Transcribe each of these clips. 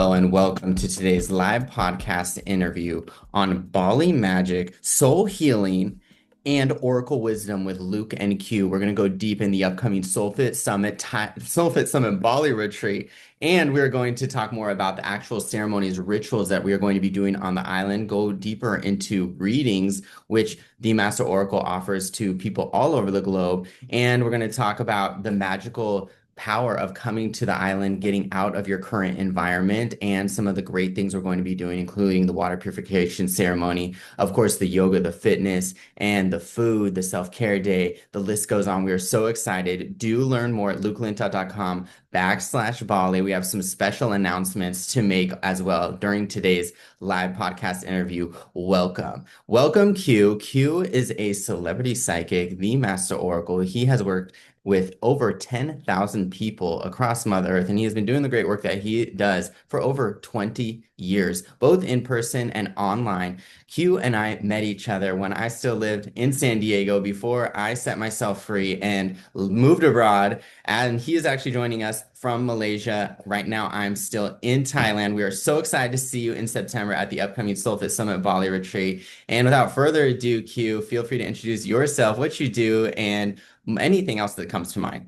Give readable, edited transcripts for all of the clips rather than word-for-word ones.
Hello and welcome to today's live podcast interview on Bali magic, soul healing, and oracle wisdom with Luke and Q. We're going to go deep in the upcoming Soulfit Summit Bali Retreat, and we're going to talk more about the actual ceremonies, rituals that we are going to be doing on the island. Go deeper into readings, which the Master Oracle offers to people all over the globe, and we're going to talk about the magical power of coming to the island, getting out of your current environment, and some of the great things we're going to be doing, including the water purification ceremony, of course, the yoga, the fitness, and the food, the self-care day. The list goes on. We are so excited. Do learn more at lukelinta.com/Bali. We have some special announcements to make as well during today's live podcast interview. Welcome. Welcome, Q. Q is a celebrity psychic, the Master Oracle. He has worked with over 10,000 people across Mother Earth, and he has been doing the great work that he does for over 20 years, both in person and online. Q and I met each other when I still lived in San Diego before I set myself free and moved abroad, and he is actually joining us from Malaysia. Right now, I'm still in Thailand. We are so excited to see you in September at the upcoming Soulfit Summit Bali Retreat. And without further ado, Q, feel free to introduce yourself, what you do, and anything else that comes to mind.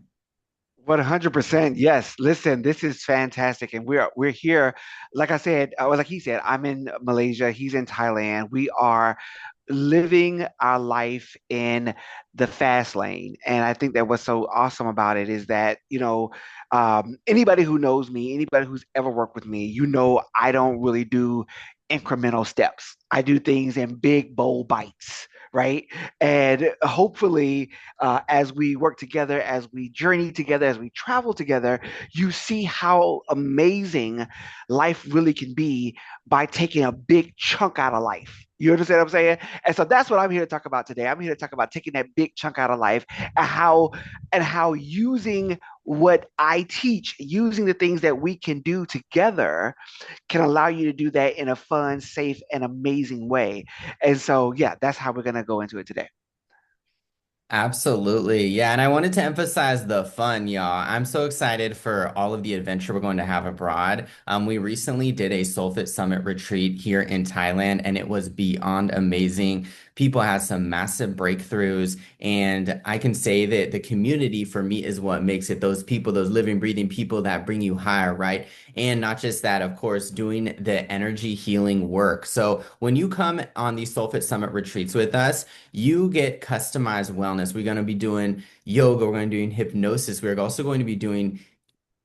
100%. Yes. Listen, this is fantastic. And we're here. Like I said, or like he said, I'm in Malaysia, he's in Thailand. We are living our life in the fast lane. And I think that what's so awesome about it is that, anybody who knows me, anybody who's ever worked with me, I don't really do incremental steps. I do things in big, bold bites, right? And hopefully, as we work together, as we journey together, as we travel together, you see how amazing life really can be by taking a big chunk out of life. You understand what I'm saying? And so that's what I'm here to talk about today. I'm here to talk about taking that big chunk out of life and how using what I teach, using the things that we can do together can allow you to do that in a fun, safe, and amazing way. And so, yeah, that's how we're going to go into it today. Absolutely. Yeah. And I wanted to emphasize the fun, y'all. I'm so excited for all of the adventure we're going to have abroad. We recently did a Soulfit Summit retreat here in Thailand, and it was beyond amazing. People had some massive breakthroughs, and I can say that the community for me is what makes it those people, those living, breathing people that bring you higher, right? And not just that, of course, doing the energy healing work. So when you come on these Soulfit Summit retreats with us, you get customized wellness. We're going to be doing yoga. We're going to be doing hypnosis. We're also going to be doing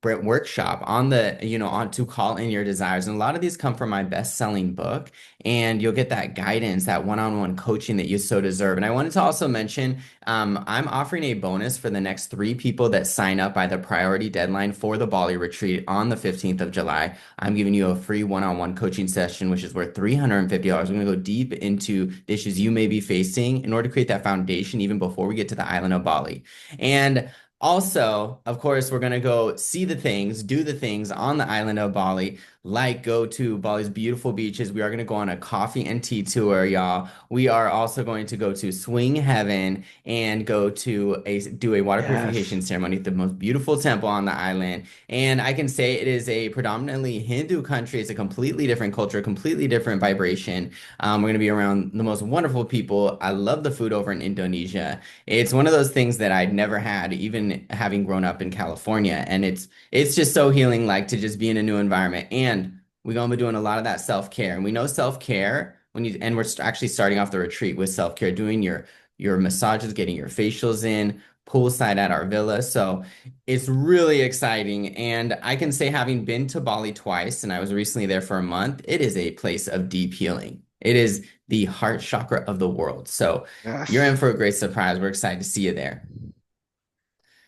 workshop on on to call in your desires. And a lot of these come from my best-selling book, and you'll get that guidance, that one-on-one coaching that you so deserve. And I wanted to also mention, I'm offering a bonus for the next three people that sign up by the priority deadline for the Bali retreat on the 15th of July. I'm giving you a free one-on-one coaching session, which is worth $350. We're going to go deep into the issues you may be facing in order to create that foundation even before we get to the island of Bali. And also, of course, we're going to go see the things, do the things on the island of Bali, like go to Bali's beautiful beaches. We are going to go on a coffee and tea tour, y'all. We are also going to go to Swing Heaven and go to do a water Yes. purification ceremony at the most beautiful temple on the island. And I can say it is a predominantly Hindu country. It's a completely different culture, completely different vibration. We're going to be around the most wonderful people. I love the food over in Indonesia. It's one of those things that I'd never had, even having grown up in California. And it's just so healing, like to just be in a new environment. And we're gonna be doing a lot of that self-care. And we know self-care and we're actually starting off the retreat with self-care, doing your massages, getting your facials in, poolside at our villa. So it's really exciting. And I can say, having been to Bali twice, and I was recently there for a month, it is a place of deep healing. It is the heart chakra of the world. So you're in Yes. for a great surprise. We're excited to see you there.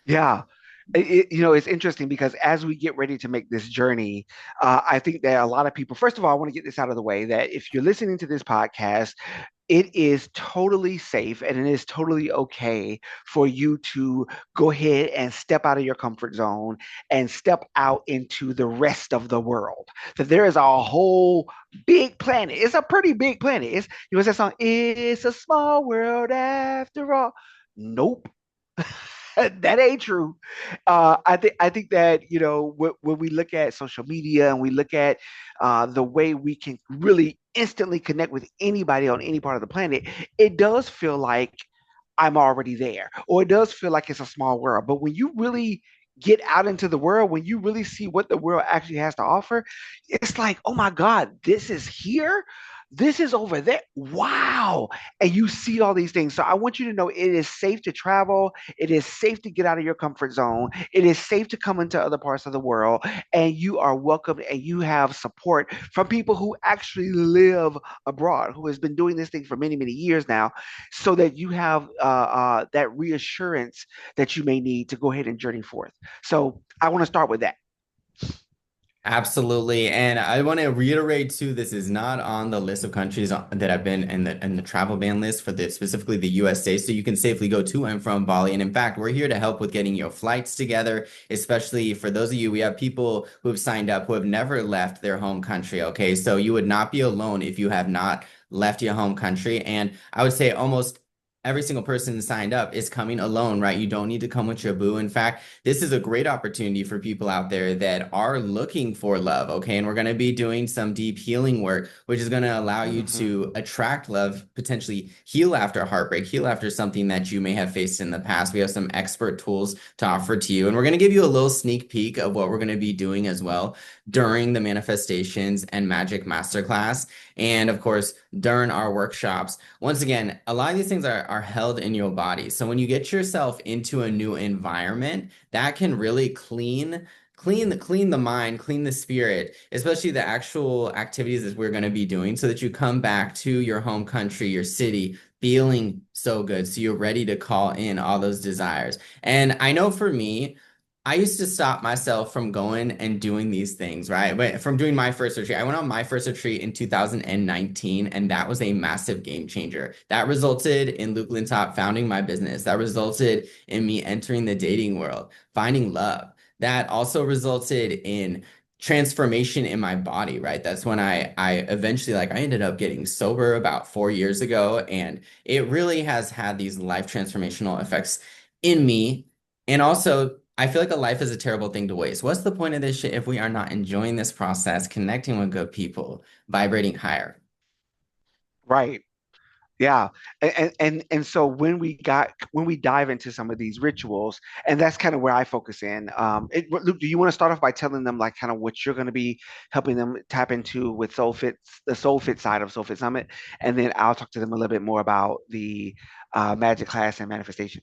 Yeah. It's interesting because as we get ready to make this journey, I think that a lot of people, first of all, I want to get this out of the way that if you're listening to this podcast, it is totally safe and it is totally okay for you to go ahead and step out of your comfort zone and step out into the rest of the world. That there is a whole big planet. It's a pretty big planet. It's that song, It's a Small World After All. Nope. That ain't true. I think that when we look at social media and we look at the way we can really instantly connect with anybody on any part of the planet, it does feel like I'm already there, or it does feel like it's a small world. But when you really get out into the world, when you really see what the world actually has to offer, it's like, oh my God, this is here. This is over there. Wow. And you see all these things. So I want you to know it is safe to travel. It is safe to get out of your comfort zone. It is safe to come into other parts of the world. And you are welcome and you have support from people who actually live abroad, who has been doing this thing for many, many years now, so that you have that reassurance that you may need to go ahead and journey forth. So I want to start with that. Absolutely. And I want to reiterate too, this is not on the list of countries that have been in the travel ban list for the specifically the USA. So you can safely go to and from Bali. And in fact, we're here to help with getting your flights together, especially for those of you, we have people who have signed up who have never left their home country. Okay. So you would not be alone if you have not left your home country. And I would say almost every single person signed up is coming alone, right? You don't need to come with your boo. In fact, this is a great opportunity for people out there that are looking for love, okay? And we're going to be doing some deep healing work, which is going to allow you Hmm. to attract love, potentially heal after heartbreak, heal after something that you may have faced in the past. We have some expert tools to offer to you, and we're going to give you a little sneak peek of what we're going to be doing as well during the manifestations and magic masterclass. And of course, during our workshops, once again, a lot of these things are held in your body. So when you get yourself into a new environment, that can really clean the mind, clean the spirit, especially the actual activities that we're going to be doing so that you come back to your home country, your city, feeling so good. So you're ready to call in all those desires. And I know for me, I used to stop myself from going and doing these things, right? But from doing my first retreat, I went on my first retreat in 2019, and that was a massive game changer. That resulted in Luke Lintop founding my business. That resulted in me entering the dating world, finding love. That also resulted in transformation in my body, right? That's when I eventually I ended up getting sober about 4 years ago, and it really has had these life transformational effects in me. And also, I feel like a life is a terrible thing to waste. What's the point of this shit if we are not enjoying this process, connecting with good people, vibrating higher? Right. Yeah. And so when we dive into some of these rituals, and that's kind of where I focus in. Luke, do you want to start off by telling them like kind of what you're going to be helping them tap into with Soulfit, the Soulfit side of Soulfit Summit, and then I'll talk to them a little bit more about the magic class and manifestation.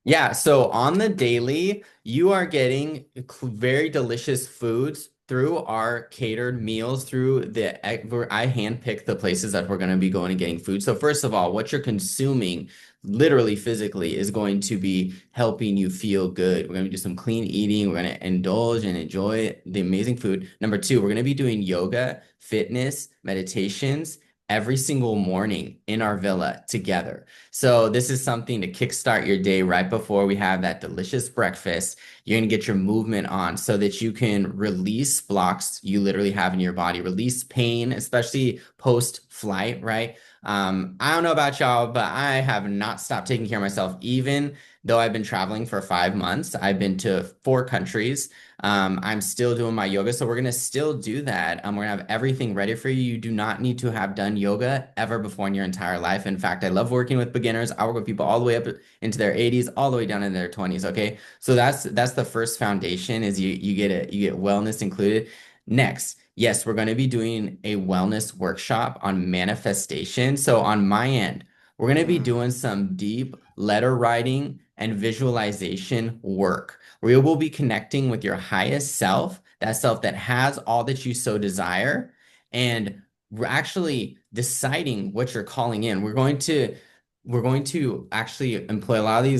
Yeah, so on the daily, you are getting very delicious foods through our catered meals, through where I handpick the places that we're going to be going and getting food. So first of all, what you're consuming, literally physically, is going to be helping you feel good. We're going to do some clean eating. We're going to indulge and enjoy the amazing food. Number two, we're going to be doing yoga, fitness, meditations every single morning in our villa together. So this is something to kickstart your day right before we have that delicious breakfast. You're going to get your movement on so that you can release blocks you literally have in your body, release pain, especially post-flight, right? I don't know about y'all, but I have not stopped taking care of myself, even though I've been traveling for 5 months. I've been to 4 countries. I'm still doing my yoga, so we're gonna still do that. We're gonna have everything ready for you. You do not need to have done yoga ever before in your entire life. In fact, I love working with beginners. I work with people all the way up into their 80s, all the way down in their 20s. Okay, so that's the first foundation is you get wellness included. Next, yes, we're going to be doing a wellness workshop on manifestation. So on my end, we're going to be Mm, doing some deep letter writing and visualization work. We will be connecting with your highest self, that self that has all that you so desire, and we're actually deciding what you're calling in. We're going to actually employ a lot of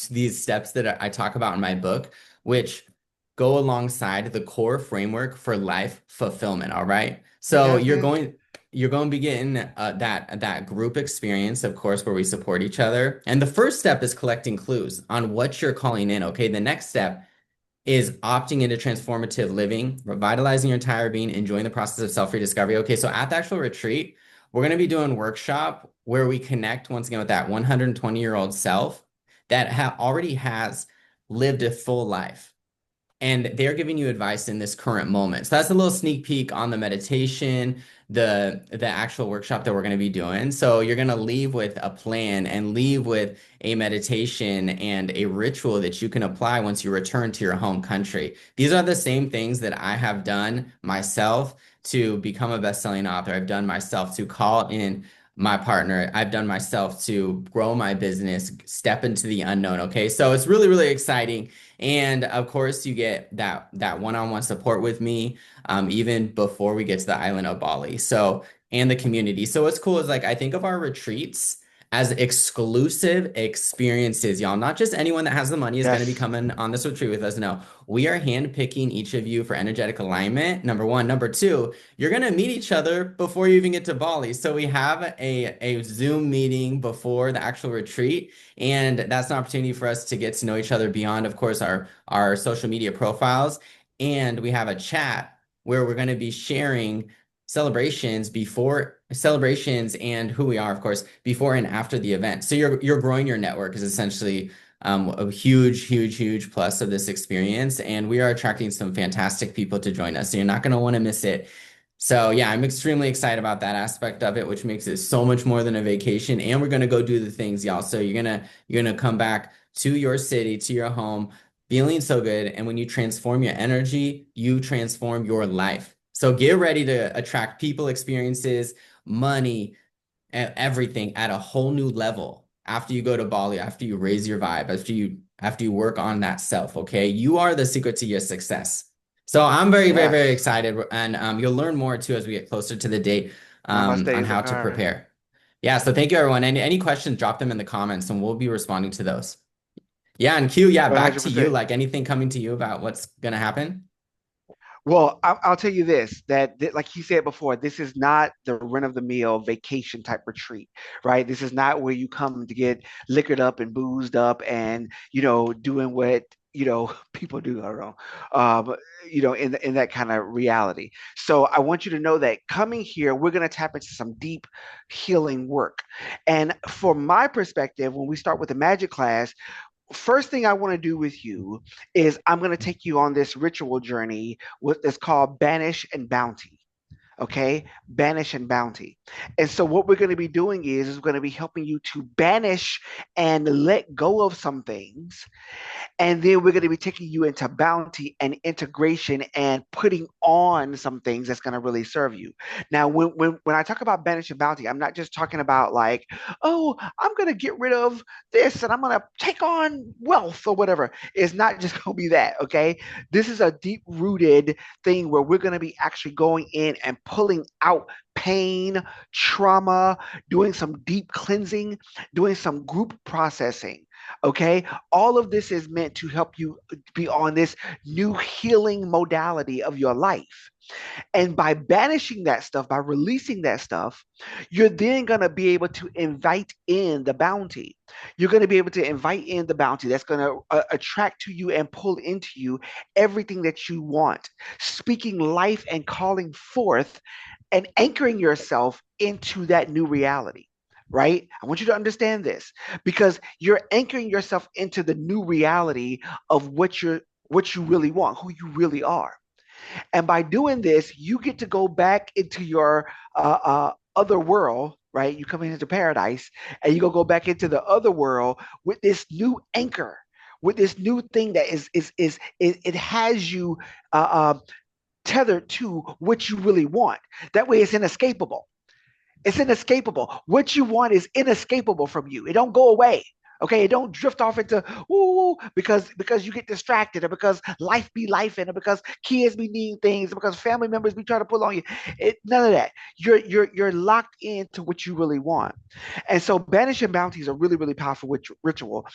these steps that I talk about in my book, which go alongside the core framework for life fulfillment. All right. So that's it. you're going to be getting that group experience, of course, where we support each other. And the first step is collecting clues on what you're calling in. Okay. The next step is opting into transformative living, revitalizing your entire being, enjoying the process of self-rediscovery. Okay, so at the actual retreat, we're going to be doing workshop where we connect once again with that 120-year-old self that already has lived a full life, and they're giving you advice in this current moment. So that's a little sneak peek on the meditation, the actual workshop that we're going to be doing. So you're going to leave with a plan and leave with a meditation and a ritual that you can apply once you return to your home country. These are the same things that I have done myself to become a best-selling author. I've done myself to call in my partner. I've done myself to grow my business, step into the unknown. Okay. So it's really, really exciting. And of course, you get that one-on-one support with me, even before we get to the island of Bali. So, and the community. So what's cool is like I think of our retreats as exclusive experiences, y'all. Not just anyone that has the money is going to be Yes. coming on this retreat with us. No, we are handpicking each of you for energetic alignment. Number one. Number two, you're going to meet each other before you even get to Bali. So we have a Zoom meeting before the actual retreat. And that's an opportunity for us to get to know each other beyond, of course, our social media profiles. And we have a chat where we're going to be sharing celebrations and who we are, of course, before and after the event. So you're growing your network is essentially a huge, huge, huge plus of this experience. And we are attracting some fantastic people to join us. So you're not going to want to miss it. So yeah, I'm extremely excited about that aspect of it, which makes it so much more than a vacation. And we're gonna go do the things, y'all. So you're gonna come back to your city, to your home, feeling so good. And when you transform your energy, you transform your life. So get ready to attract people, experiences, money, everything at a whole new level after you go to Bali, after you raise your vibe, after you work on that self, okay? You are the secret to your success. So I'm very, very, very Yes. excited, and you'll learn more too as we get closer to the date, on Namaste, how to Zakar. prepare. Yeah, so thank you everyone. And any questions, drop them in the comments, and we'll be responding to those. Yeah, and Q, yeah, back to you. 100%. Like anything coming to you about what's gonna happen? Well, I'll tell you this, that, like he said before, this is not the run-of-the-mill vacation type retreat, right? This is not where you come to get liquored up and boozed up and, doing what, people do, I don't know, in that kind of reality. So I want you to know that coming here, we're going to tap into some deep healing work. And from my perspective, when we start with the magic class, first thing I want to do with you is I'm going to take you on this ritual journey with that's called Banish and Bounty. Okay, banish and bounty. And so what we're going to be doing is we're going to be helping you to banish and let go of some things, and then we're going to be taking you into bounty and integration and putting on some things that's going to really serve you. Now, when I talk about banish and bounty, I'm not just talking about like, oh, I'm going to get rid of this and I'm going to take on wealth or whatever. It's not just going to be that. Okay. This is a deep rooted thing where we're going to be actually going in and pulling out pain, trauma, doing some deep cleansing, doing some group processing. Okay, all of this is meant to help you be on this new healing modality of your life. And by banishing that stuff, by releasing that stuff, you're then going to be able to invite in the bounty. You're going to be able to invite in the bounty that's going to attract to you and pull into you everything that you want, speaking life and calling forth and anchoring yourself into that new reality. Right? I want you to understand this because you're anchoring yourself into the new reality of what you really want, who you really are. And by doing this, you get to go back into your other world, right? You come into paradise and you go back into the other world with this new anchor, with this new thing that it has you tethered to what you really want. That way it's inescapable. It's inescapable. What you want is inescapable from you. It don't go away. Okay, it don't drift off into ooh because you get distracted, or because life be life, and or because kids be needing things, or because family members be trying to pull on you. None of that. You're locked into what you really want, and so banishing bounties are really really powerful ritual.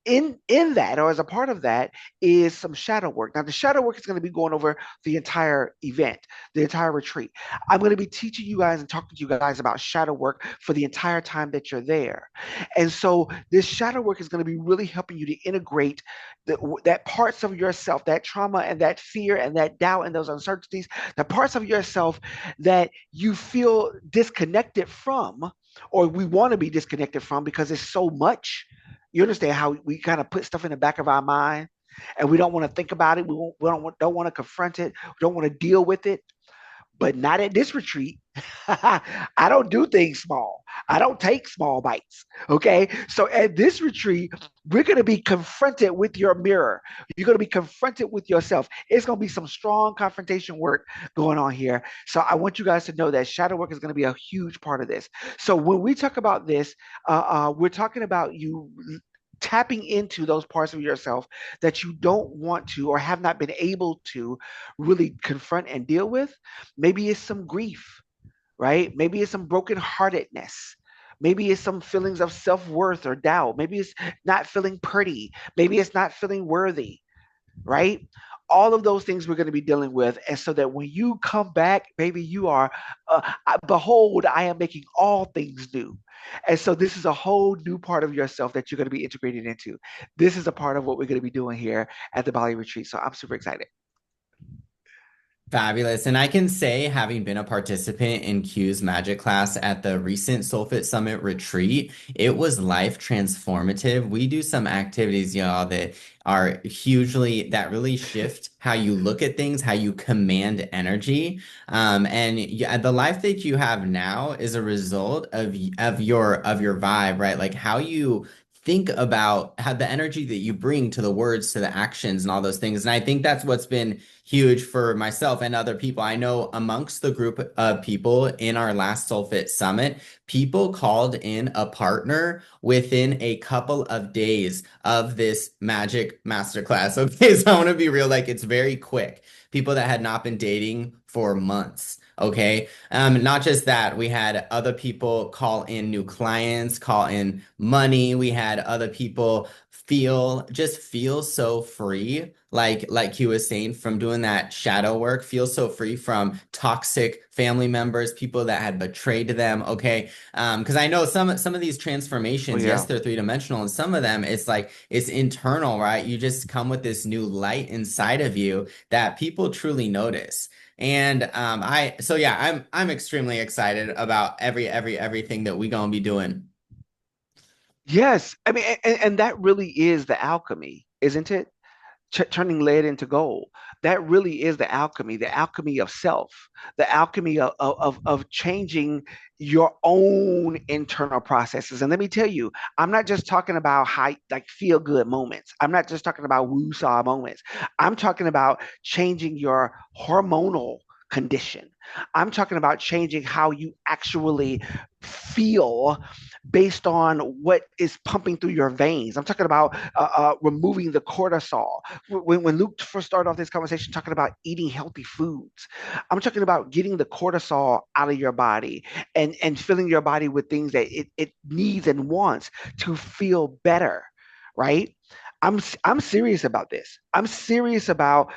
In that, or as a part of that, is some shadow work. Now the shadow work is going to be going over the entire event, the entire retreat. I'm going to be teaching you guys and talking to you guys about shadow work for the entire time that you're there. And so this shadow work is going to be really helping you to integrate that parts of yourself, that trauma and that fear and that doubt and those uncertainties, the parts of yourself that you feel disconnected from, or we want to be disconnected from because it's so much. You understand how we kind of put stuff in the back of our mind and we don't want to think about it. We don't want to confront it. We don't want to deal with it, but not at this retreat. I don't do things small. I don't take small bites. Okay. So at this retreat, we're going to be confronted with your mirror. You're going to be confronted with yourself. It's going to be some strong confrontation work going on here. So I want you guys to know that shadow work is going to be a huge part of this. So when we talk about this, we're talking about you tapping into those parts of yourself that you don't want to or have not been able to really confront and deal with. Maybe it's some grief, right? Maybe it's some brokenheartedness. Maybe it's some feelings of self worth or doubt. Maybe it's not feeling pretty. Maybe it's not feeling worthy, right? All of those things we're going to be dealing with. And so that when you come back, baby, you are, behold, I am making all things new. And so this is a whole new part of yourself that you're going to be integrated into. This is a part of what we're going to be doing here at the Bali Retreat. So I'm super excited. Fabulous. And I can say, having been a participant in Q's magic class at the recent Soulfit Summit Retreat, it was life transformative. We do some activities, y'all, that are that really shift how you look at things, how you command energy. And yeah, the life that you have now is a result of your vibe, right? Like how you think about how the energy that you bring to the words, to the actions, and all those things. And I think that's what's been huge for myself and other people. I know amongst the group of people in our last Soulfit Summit, people called in a partner within a couple of days of this magic masterclass. Okay, so I want to be real, like it's very quick. People that had not been dating for months. Okay. Not just that, we had other people call in new clients, call in money. We had other people feel so free, like he was saying, from doing that shadow work, feel so free from toxic family members, people that had betrayed them. Okay. Because I know some of these Oh transformations, yes, yeah. they're three-dimensional, and some of them it's like it's internal, right? You just come with this new light inside of you that people truly notice. And so yeah, I'm extremely excited about everything that we gonna be doing. Yes. I mean, and that really is the alchemy, isn't it? Turning lead into gold. That really is the alchemy of self, the alchemy of changing your own internal processes. And let me tell you, I'm not just talking about high, like feel good moments. I'm not just talking about woo saw moments. I'm talking about changing your hormonal condition. I'm talking about changing how you actually feel based on what is pumping through your veins. I'm talking about removing the cortisol. When Luke first started off this conversation talking about eating healthy foods, I'm talking about getting the cortisol out of your body and filling your body with things that it needs and wants to feel better, right? I'm serious about this. I'm serious about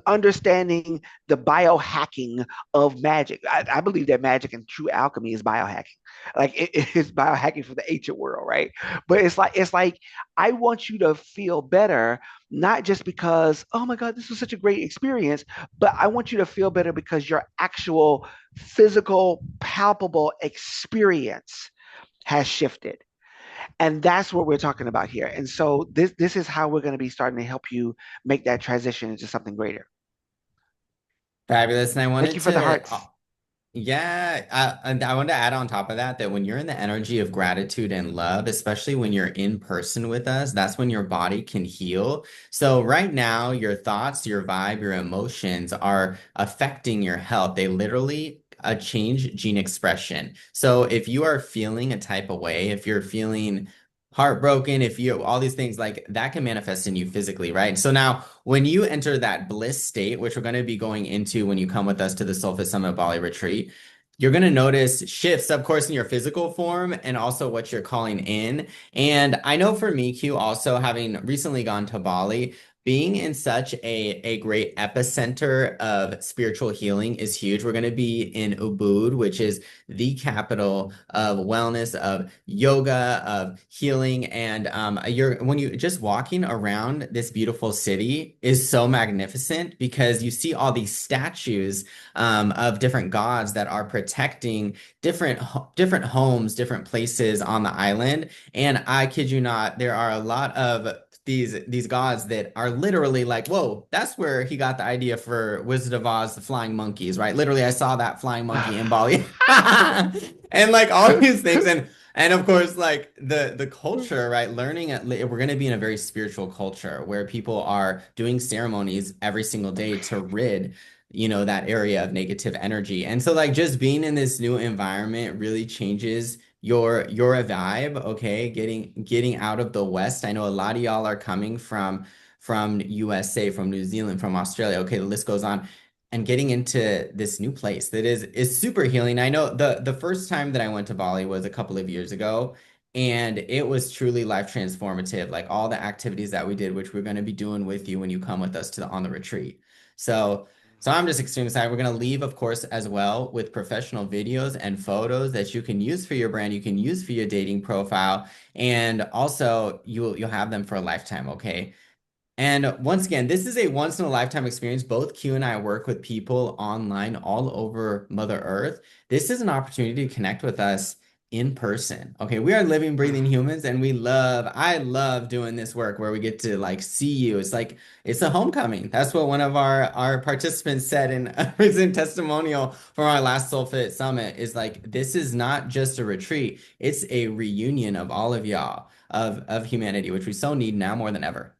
understanding the biohacking of magic. I believe that magic and true alchemy is biohacking. Like it's biohacking from the ancient world, right? But it's like I want you to feel better, not just because, oh my God, this was such a great experience, but I want you to feel better because your actual physical, palpable experience has shifted. And that's what we're talking about here. And so this is how we're going to be starting to help you make that transition into something greater. Fabulous. And I Thank wanted you for the to hearts. yeah, and I want to add on top of that that when you're in the energy of gratitude and love, especially when you're in person with us, that's when your body can heal. So right now, your thoughts, your vibe, your emotions are affecting your health. They literally change gene expression. So if you are feeling a type of way, if you're feeling heartbroken, if you all these things like that can manifest in you physically, right? So now when you enter that bliss state, which we're going to be going into when you come with us to the Soulfit Summit Bali Retreat, you're going to notice shifts, of course, in your physical form and also what you're calling in. And I know for me, Q, also having recently gone to Bali, being in such a great epicenter of spiritual healing is huge. We're going to be in Ubud, which is the capital of wellness, of yoga, of healing. And you're when you just walking around this beautiful city is so magnificent because you see all these statues of different gods that are protecting different homes, different places on the island. And I kid you not, there are a lot of these gods that are literally like, whoa, that's where he got the idea for Wizard of Oz, the flying monkeys, right? Literally, I saw that flying monkey in Bali. And like all these things. And of course, like the culture, right? We're going to be in a very spiritual culture where people are doing ceremonies every single day to rid that area of negative energy. And so like just being in this new environment really changes your vibe, okay? Getting out of the West. I know a lot of y'all are coming from USA, from New Zealand, from Australia. Okay, the list goes on. And getting into this new place that is super healing. I know the first time that I went to Bali was a couple of years ago, and it was truly life transformative. Like all the activities that we did, which we're going to be doing with you when you come with us on the retreat. So so I'm just extremely excited. We're going to leave, of course, as well with professional videos and photos that you can use for your brand, you can use for your dating profile, and also you'll have them for a lifetime, okay? And once again, this is a once in a lifetime experience. Both Q and I work with people online all over Mother Earth. This is an opportunity to connect with us in person. Okay, we are living, breathing humans, and I love doing this work where we get to like see you. It's like it's a homecoming. That's what one of our participants said in a recent testimonial from our last Soulfit Summit is like, this is not just a retreat, it's a reunion of all of y'all, of humanity, which we so need now more than ever.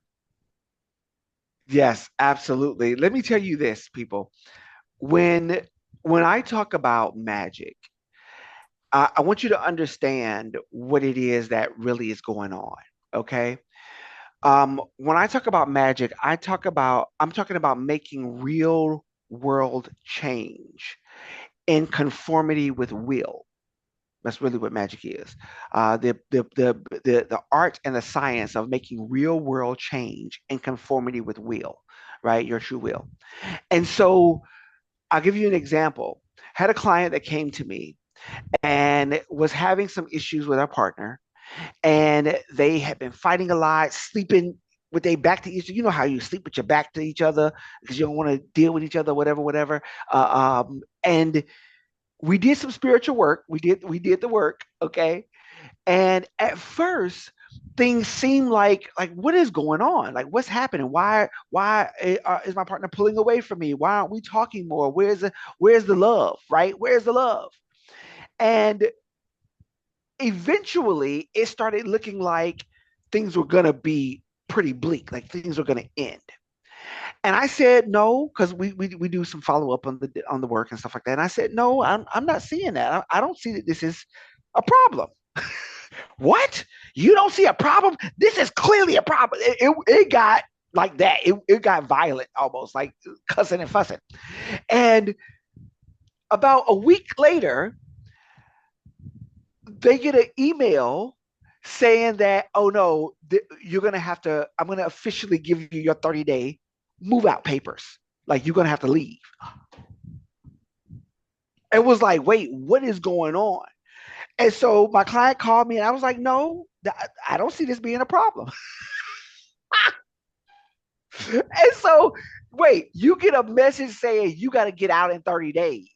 Yes, absolutely. Let me tell you this, people. When when I talk about magic, I want you to understand what it is that really is going on. Okay. When I talk about magic, I'm talking about making real world change in conformity with will. That's really what magic is. The art and the science of making real world change in conformity with will, right? Your true will. And so I'll give you an example. Had a client that came to me and was having some issues with our partner, and they had been fighting a lot, sleeping with their back to each other. You know how you sleep with your back to each other because you don't want to deal with each other, whatever, whatever. And we did some spiritual work. We did the work, okay. And at first, things seem like what is going on? Like what's happening? Why is my partner pulling away from me? Why aren't we talking more? Where's the love? Right? Where's the love? And eventually, it started looking like things were gonna be pretty bleak, like things were gonna end. And I said no, because we do some follow up on the work and stuff like that. And I said no, I'm not seeing that. I don't see that this is a problem. What? You don't see a problem? This is clearly a problem. It got like that. It got violent almost, like cussing and fussing. And about a week later, they get an email saying that, oh no, you're going to have to, I'm going to officially give you your 30-day move out papers. Like you're going to have to leave. It was like, wait, what is going on? And so my client called me and I was like, no, I don't see this being a problem. And so, wait, you get a message saying you got to get out in 30 days.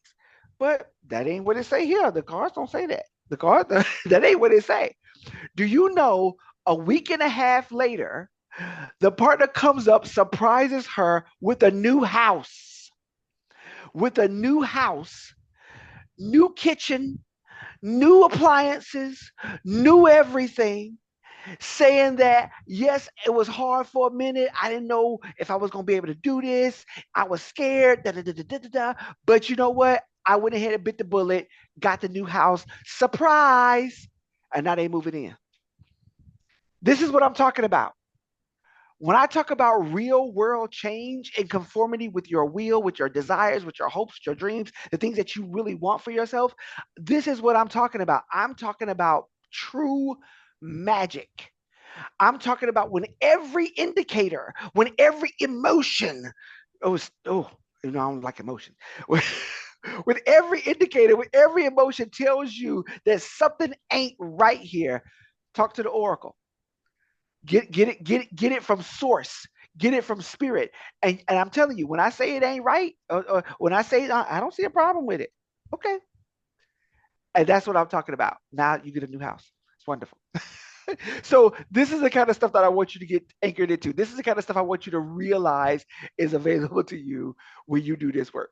But that ain't what it say here. The cards don't say that. The card, that ain't what it say. Do you know a week and a half later, the partner comes up, surprises her with a new house, new kitchen, new appliances, new everything, saying that yes, it was hard for a minute. I didn't know if I was going to be able to do this. I was scared. Da, da, da, da, da, da. But you know what? I went ahead and bit the bullet, got the new house, surprise, and now they moving in. This is what I'm talking about. When I talk about real world change in conformity with your will, with your desires, with your hopes, your dreams, the things that you really want for yourself, this is what I'm talking about. I'm talking about true magic. I'm talking about when every indicator, when every emotion, oh, I don't like emotion. With every indicator, with every emotion tells you that something ain't right here, talk to the oracle. Get it from source. Get it from spirit. And I'm telling you, when I say it ain't right, or when I say I don't see a problem with it, okay. And that's what I'm talking about. Now you get a new house. It's wonderful. So this is the kind of stuff that I want you to get anchored into. This is the kind of stuff I want you to realize is available to you when you do this work.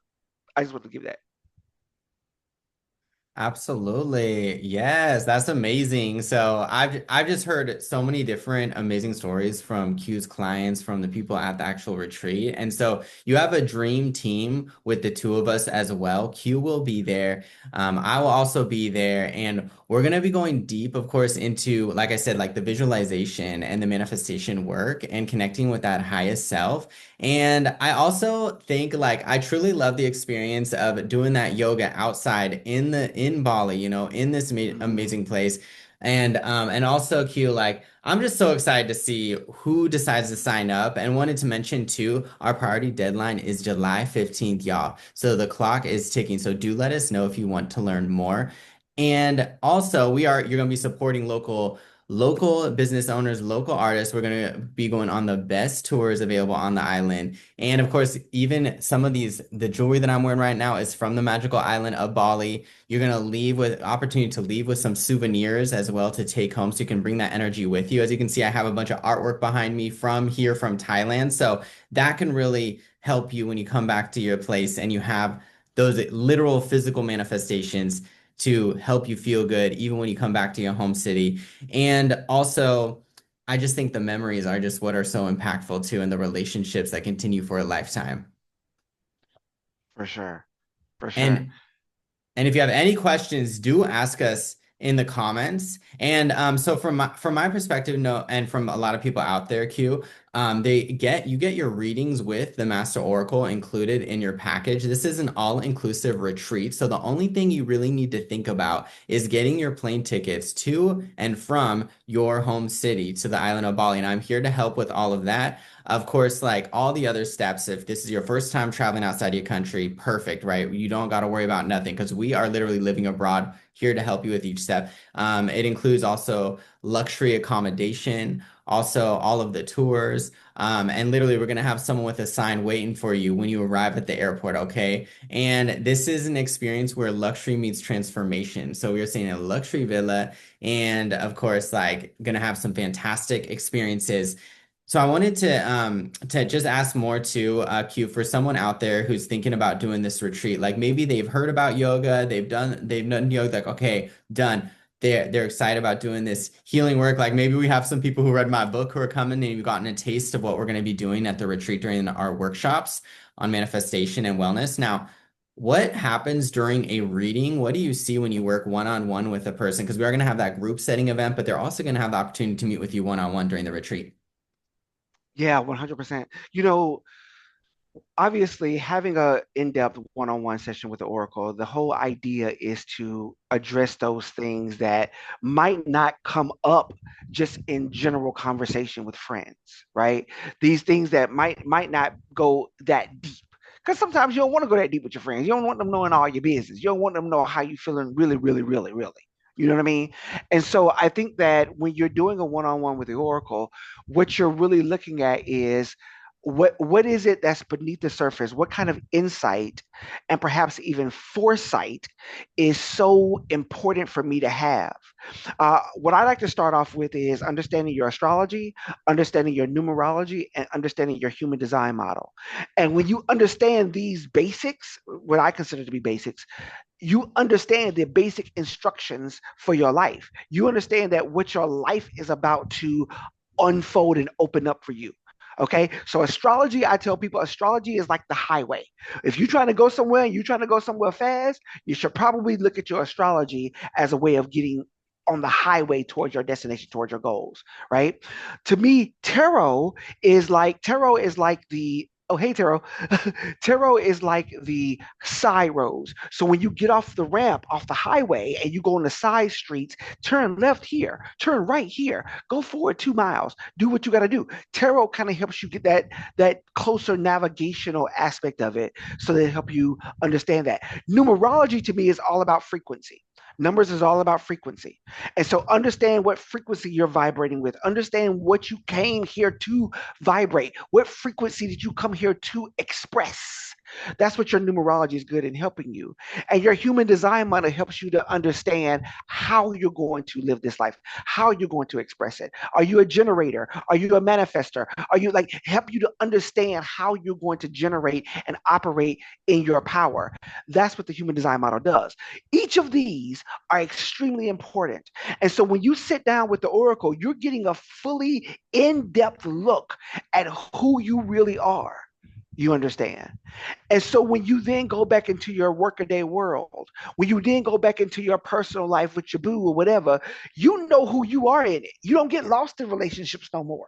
I just want to give that. Absolutely. Yes, that's amazing. So I've just heard so many different amazing stories from Q's clients, from the people at the actual retreat. And so you have a dream team with the two of us as well. Q will be there. I will also be there. And we're going to be going deep, of course, into, like I said, like the visualization and the manifestation work and connecting with that highest self. And I also think like I truly love the experience of doing that yoga outside in Bali, in this Mhm. amazing place. And also Q, like I'm just so excited to see who decides to sign up. And wanted to mention too, our priority deadline is July 15th, y'all. So the clock is ticking. So do let us know if you want to learn more. And also, you're going to be supporting local business owners, local artists. We're going to be going on the best tours available on the island. And of course, even some of the jewelry that I'm wearing right now is from the magical island of Bali. You're going to leave with opportunity to leave with some souvenirs as well to take home so you can bring that energy with you. As you can see, I have a bunch of artwork behind me from Thailand. So that can really help you when you come back to your place and you have those literal physical manifestations to help you feel good even when you come back to your home city. And also, I just think the memories are just what are so impactful too, and the relationships that continue for a lifetime. For sure. For sure. And and if you have any questions, do ask us in the comments. And so from my perspective, no, and from a lot of people out there, Q, you get your readings with the Master Oracle included in your package. This is an all-inclusive retreat. So the only thing you really need to think about is getting your plane tickets to and from your home city to the island of Bali. And I'm here to help with all of that. Of course, like all the other steps, if this is your first time traveling outside your country, perfect, right? You don't got to worry about nothing because we are literally living abroad here to help you with each step. It includes also luxury accommodation, also all of the tours. And literally, we're going to have someone with a sign waiting for you when you arrive at the airport, okay? And this is an experience where luxury meets transformation. So we are seeing a luxury villa, and of course, like, gonna have some fantastic experiences. So I wanted to just ask more too, Q, for someone out there who's thinking about doing this retreat. Like maybe they've heard about yoga, they've done yoga, like okay, done. They're excited about doing this healing work. Like maybe we have some people who read my book who are coming and you've gotten a taste of what we're going to be doing at the retreat during our workshops on manifestation and wellness. Now, what happens during a reading? What do you see when you work one-on-one with a person? Because we are going to have that group setting event, but they're also going to have the opportunity to meet with you one-on-one during the retreat. Yeah, 100%. You know, obviously having a in-depth one-on-one session with the oracle, the whole idea is to address those things that might not come up just in general conversation with friends, right? These things that might not go that deep, because sometimes you don't want to go that deep with your friends. You don't want them knowing all your business. You don't want them to know how you feeling really, really, really, really. You know what I mean? And so I think that when you're doing a one-on-one with the oracle, what you're really looking at is what is it that's beneath the surface? What kind of insight and perhaps even foresight is so important for me to have? What I like to start off with is understanding your astrology, understanding your numerology, and understanding your human design model. And when you understand these basics, what I consider to be basics, you understand the basic instructions for your life. You understand that what your life is about to unfold and open up for you. Okay, so astrology, I tell people astrology is like the highway. If you're trying to go somewhere and you're trying to go somewhere fast, you should probably look at your astrology as a way of getting on the highway towards your destination, towards your goals, right? To me, tarot is like the Oh, hey, Taro. Taro is like the side roads. So when you get off the ramp, off the highway, and you go on the side streets, turn left here, turn right here, go forward 2 miles, do what you got to do. Taro kind of helps you get that closer navigational aspect of it, so they help you understand that. Numerology to me is all about frequency. Numbers is all about frequency. And so understand what frequency you're vibrating with. Understand what you came here to vibrate. What frequency did you come here to express? That's what your numerology is good in helping you. And your human design model helps you to understand how you're going to live this life, how you're going to express it. Are you a generator? Are you a manifester? Are you like help you to understand how you're going to generate and operate in your power? That's what the human design model does. Each of these are extremely important. And so when you sit down with the oracle, you're getting a fully in depth look at who you really are. You understand? And so when you then go back into your workaday world, when you then go back into your personal life with your boo or whatever, you know who you are in it. You don't get lost in relationships no more.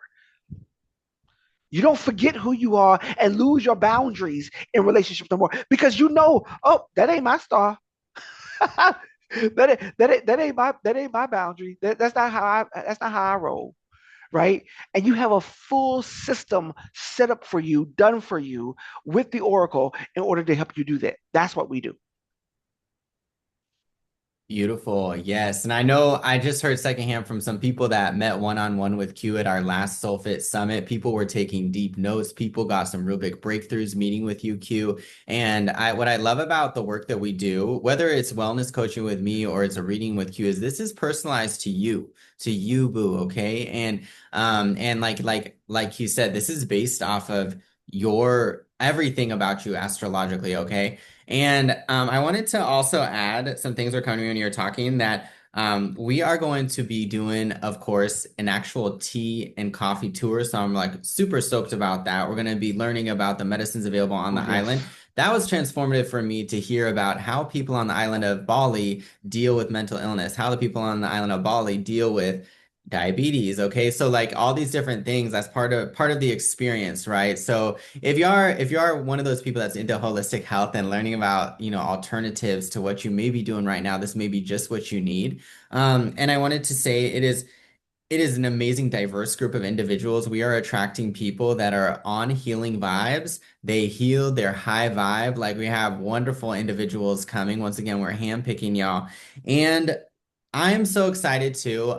You don't forget who you are and lose your boundaries in relationships no more because you know, oh, that ain't my star. That ain't my boundary. That's not how I roll, right? And you have a full system set up for you, done for you with the Oracle in order to help you do that. That's what we do. Beautiful. Yes. And I know I just heard secondhand from some people that met one-on-one with Q at our last Soulfit Summit. People were taking deep notes. People got some real big breakthroughs meeting with you, Q. And what I love about the work that we do, whether it's wellness coaching with me or it's a reading with Q, is this is personalized to you, boo. Okay. And like you said, this is based off of your everything about you astrologically. Okay. And I wanted to also add some things were coming to me when you were talking that we are going to be doing, of course, an actual tea and coffee tour. So I'm like super stoked about that. We're going to be learning about the medicines available on Oh, the island. yes. That was transformative for me to hear about how people on the island of Bali deal with mental illness, how the people on the island of Bali deal with diabetes. Okay, so like all these different things, that's part of the experience, right? So if you are one of those people that's into holistic health and learning about, alternatives to what you may be doing right now, this may be just what you need. And I wanted to say it is an amazing diverse group of individuals. We are attracting people that are on healing vibes. They heal their high vibe. Like we have wonderful individuals coming. Once again, we're handpicking y'all. And I am so excited too.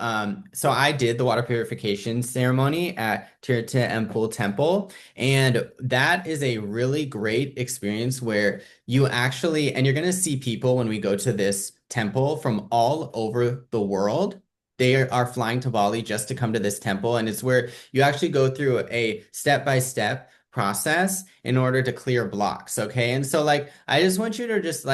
So I did the water purification ceremony at Tirta Empul Temple, and that is a really great experience where you actually, and you're gonna see people when we go to this temple from all over the world. They are flying to Bali just to come to this temple, and it's where you actually go through a step-by-step process in order to clear blocks, okay? And so like I just want you to just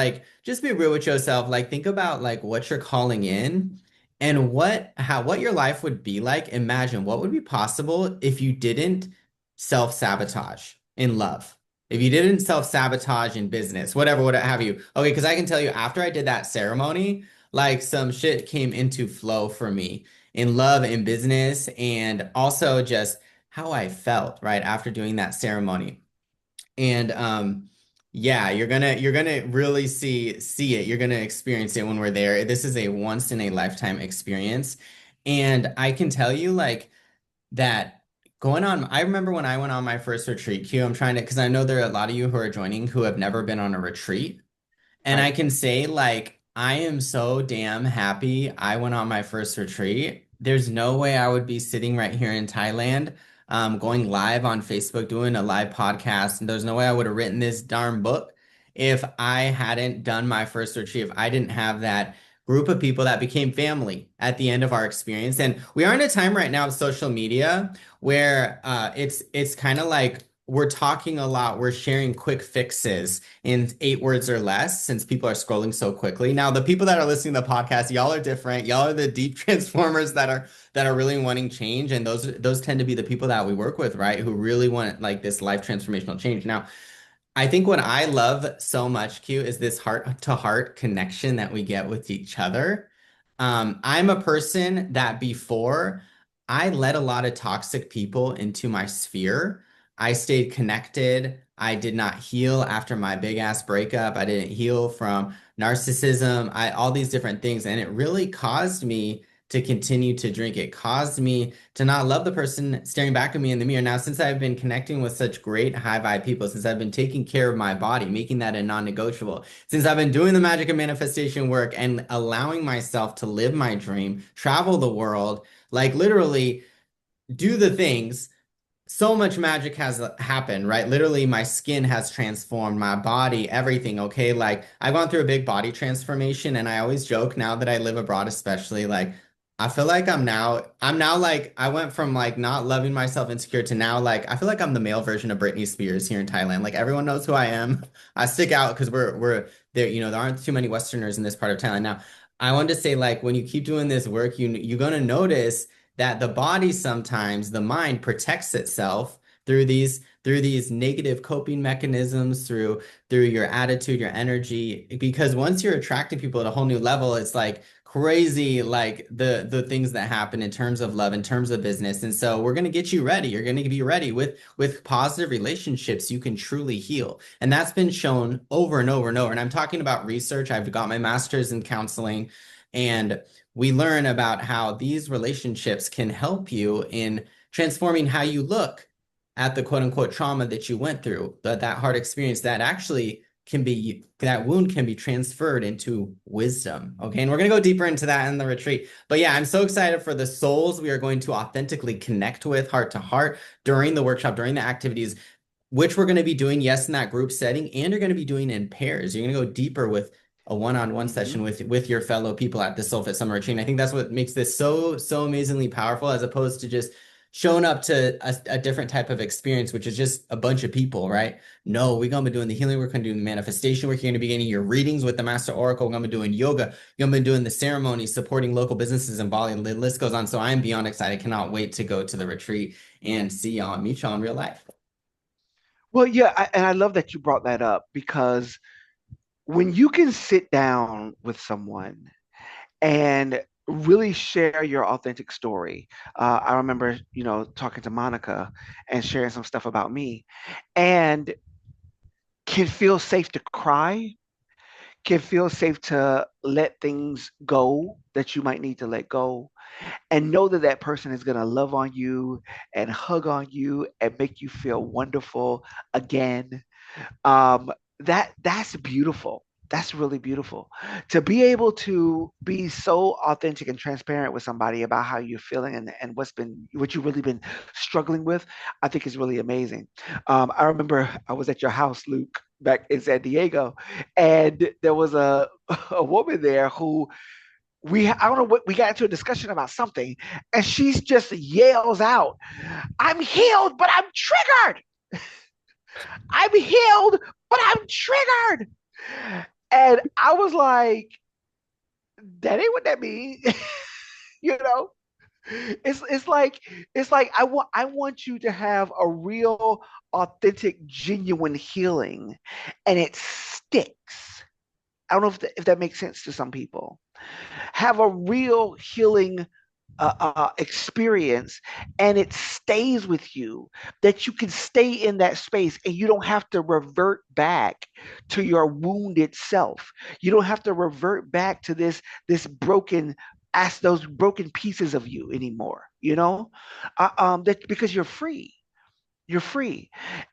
be real with yourself. Like think about like what you're calling in and what your life would be like. Imagine what would be possible if you didn't self-sabotage in love. If you didn't self-sabotage in business, whatever, what have you. Okay, because I can tell you after I did that ceremony, like some shit came into flow for me in love and business and also just how I felt right after doing that ceremony. And yeah, you're gonna really see it. You're gonna experience it when we're there. This is a once in a lifetime experience. And I can tell you like that going on, I remember when I went on my first retreat, Q, I'm trying to, because I know there are a lot of you who are joining who have never been on a retreat. And I Right. can say, like, I am so damn happy I went on my first retreat. There's no way I would be sitting right here in Thailand, going live on Facebook, doing a live podcast. And there's no way I would have written this darn book if I hadn't done my first retreat, if I didn't have that group of people that became family at the end of our experience. And we are in a time right now of social media where it's kind of like we're talking a lot, we're sharing quick fixes in 8 words or less since people are scrolling so quickly. Now, the people that are listening to the podcast, y'all are different. Y'all are the deep transformers that are really wanting change. And those tend to be the people that we work with, right? Who really want like this life transformational change. Now, I think what I love so much, Q, is this heart to heart connection that we get with each other. I'm a person that before I let a lot of toxic people into my sphere. I stayed connected. I did not heal after my big ass breakup. I didn't heal from narcissism. All these different things. And it really caused me to continue to drink. It caused me to not love the person staring back at me in the mirror. Now, since I've been connecting with such great high vibe people, since I've been taking care of my body, making that a non-negotiable, since I've been doing the magic of manifestation work and allowing myself to live my dream, travel the world, like literally do the things, so much magic has happened, right? Literally, my skin has transformed, my body, everything, okay? Like, I've gone through a big body transformation, and I always joke now that I live abroad, especially, like, I feel like I'm now like, I went from like not loving myself insecure to now, like, I feel like I'm the male version of Britney Spears here in Thailand. Like, everyone knows who I am. I stick out because we're there, there aren't too many Westerners in this part of Thailand. Now, I wanted to say, like, when you keep doing this work, you're gonna notice that the body sometimes, the mind protects itself through these negative coping mechanisms, through your attitude, your energy. Because once you're attracting people at a whole new level, it's like crazy, like the things that happen in terms of love, in terms of business. And so we're gonna get you ready. You're gonna be ready with positive relationships. You can truly heal. And that's been shown over and over and over. And I'm talking about research. I've got my master's in counseling. And we learn about how these relationships can help you in transforming how you look at the quote unquote trauma that you went through, that hard experience that actually can be, that wound can be transferred into wisdom. Okay. And we're going to go deeper into that in the retreat. But yeah, I'm so excited for the souls we are going to authentically connect with heart to heart during the workshop, during the activities, which we're going to be doing, yes, in that group setting, and you're going to be doing in pairs. You're going to go deeper with a one-on-one Hmm. session with your fellow people at the Soulfit Summer Retreat. And I think that's what makes this so amazingly powerful, as opposed to just showing up to a different type of experience, which is just a bunch of people, right? No, we're gonna be doing the healing work, we're gonna do the manifestation work. You're gonna be getting your readings with the Master Oracle. We're gonna be doing yoga. You're gonna be doing the ceremonies, supporting local businesses in Bali. The list goes on. So I'm beyond excited. Cannot wait to go to the retreat and see y'all, meet y'all in real life. Well, yeah, and I love that you brought that up because when you can sit down with someone and really share your authentic story. I remember, talking to Monica and sharing some stuff about me, and can feel safe to cry, can feel safe to let things go that you might need to let go, and know that that person is going to love on you and hug on you and make you feel wonderful again. um, that's beautiful. That's really beautiful to be able to be so authentic and transparent with somebody about how you're feeling and what you've really been struggling with. I think is really amazing. I remember I was at your house, Luke, back in San Diego, and there was a woman there who I don't know what, we got into a discussion about something, and she's just yells out, "I'm healed, but I'm triggered. I'm healed, but I'm triggered." And I was like, that ain't what that means. you know? It's like I want you to have a real, authentic, genuine healing, and it sticks. I don't know if that makes sense to some people. Have a real healing experience, and it stays with you, that you can stay in that space and you don't have to revert back to your wounded self. You don't have to revert back to this broken, as those broken pieces of you anymore, that because you're free.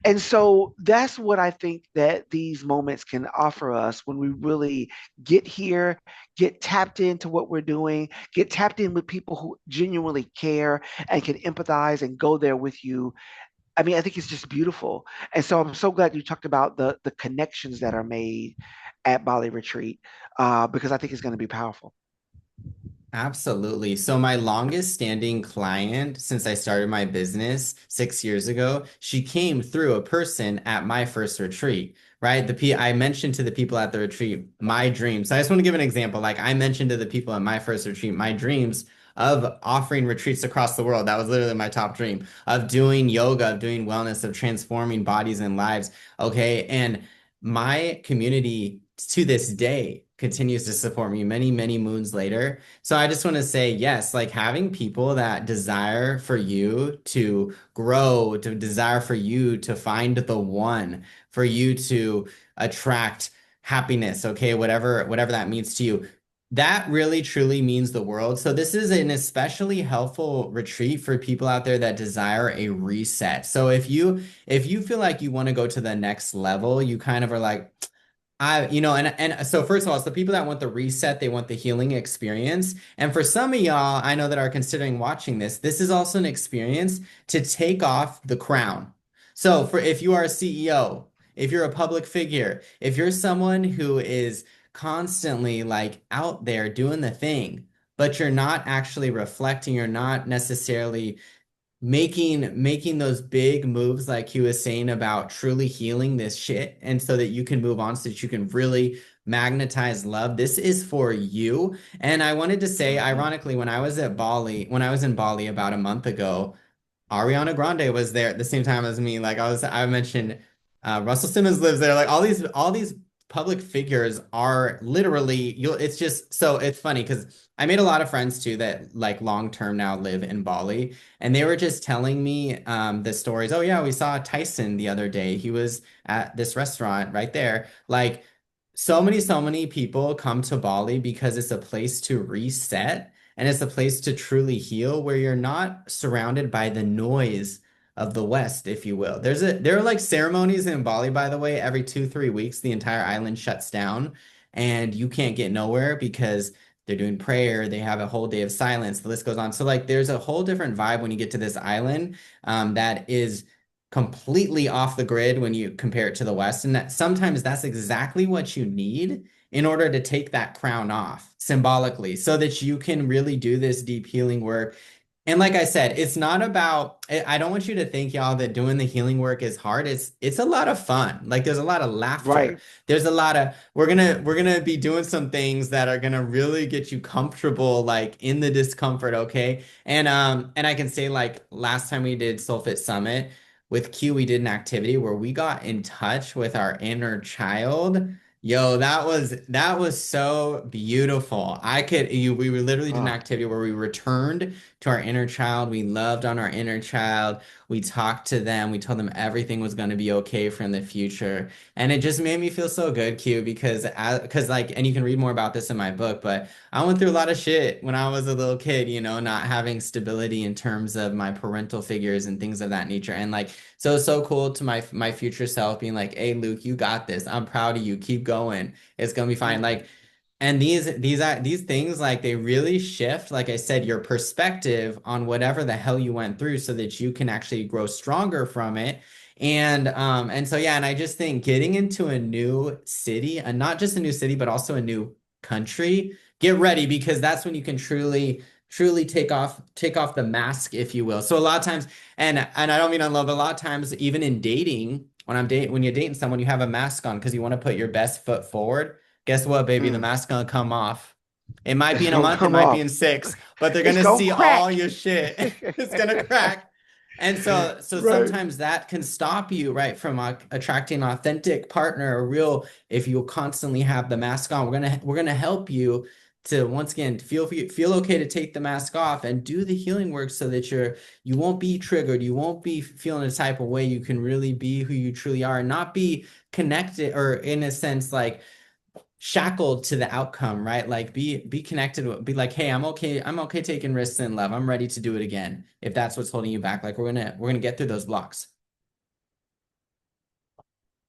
And so that's what I think that these moments can offer us when we really get here, get tapped into what we're doing, get tapped in with people who genuinely care and can empathize and go there with you. I mean, I think it's just beautiful. And so I'm so glad you talked about the connections that are made at Bali Retreat, because I think it's going to be powerful. Absolutely. So my longest standing client since I started my business 6 years ago, she came through a person at my first retreat, right? I mentioned to the people at the retreat my dreams. So I just want to give an example. Like, I mentioned to the people at my first retreat my dreams of offering retreats across the world. That was literally my top dream, of doing yoga, of doing wellness, of transforming bodies and lives. Okay. And my community to this day continues to support me many, many moons later. So I just want to say, yes, like having people that desire for you to grow, to desire for you to find the one, for you to attract happiness, okay, whatever that means to you. That really truly means the world. So this is an especially helpful retreat for people out there that desire a reset. So if you feel like you want to go to the next level, you kind of are like, and so first of all, it's the people that want the reset, they want the healing experience. And for some of y'all, I know that are considering watching this, this is also an experience to take off the crown. So for if you are a CEO, if you're a public figure, if you're someone who is constantly like out there doing the thing, but you're not actually reflecting, you're not necessarily making those big moves like he was saying about truly healing this shit and so that you can move on so that you can really magnetize love. This is for you. And I wanted to say, Mhm. ironically, when I was in Bali about a month ago, Ariana Grande was there at the same time as me. I mentioned Russell Simmons lives there. Like all these public figures are literally it's just so it's funny because I made a lot of friends too that like long term now live in Bali, and they were just telling me the stories. Oh yeah, we saw Tyson the other day. He was at this restaurant right there. Like so many people come to Bali because it's a place to reset and it's a place to truly heal where you're not surrounded by the noise of the West, if you will. There are like ceremonies in Bali, by the way, every 2, 3 weeks, the entire island shuts down and you can't get nowhere because they're doing prayer, they have a whole day of silence, the list goes on. So like there's a whole different vibe when you get to this island that is completely off the grid when you compare it to the West. And that sometimes that's exactly what you need in order to take that crown off symbolically so that you can really do this deep healing work. And like I said, it's not about I don't want you to think y'all that doing the healing work is hard. It's a lot of fun. Like there's a lot of laughter. Right. There's a lot of we're gonna be doing some things that are gonna really get you comfortable like in the discomfort, okay? And I can say like last time we did Soulfit Summit with Q, we did an activity where we got in touch with our inner child. Yo, that was so beautiful. We literally did an Oh, activity where we returned to our inner child. We loved on our inner child. We talked to them. We told them everything was going to be okay for in the future. And it just made me feel so good, Q, because like, and you can read more about this in my book, but I went through a lot of shit when I was a little kid, not having stability in terms of my parental figures and things of that nature. And like, so it's so cool to my future self being like, "Hey, Luke, you got this. I'm proud of you. Keep going. It's gonna be fine." mm, Like, and these things like they really shift, like I said, your perspective on whatever the hell you went through, so that you can actually grow stronger from it. And so yeah, and I just think getting into a new city, and not just a new city, but also a new country, get ready because that's when you can truly take off the mask, if you will. So a lot of times, and I don't mean unlove, a lot of times, even in dating, when you're dating someone, you have a mask on because you want to put your best foot forward. Guess what, baby? The mm. mask gonna come off. It might be It's in a gonna month, it come might be off. in six, but they're It's gonna gonna see crack. all your shit. It's gonna crack. And so Right. sometimes that can stop you, right, from attracting an authentic partner, a real, if you constantly have the mask on, we're gonna help you to once again feel okay to take the mask off and do the healing work so that you won't be triggered, you won't be feeling a type of way, you can really be who you truly are and not be connected or in a sense like shackled to the outcome, right? Like be connected be like, hey, I'm okay taking risks in love. I'm ready to do it again. If that's what's holding you back, like we're gonna get through those blocks.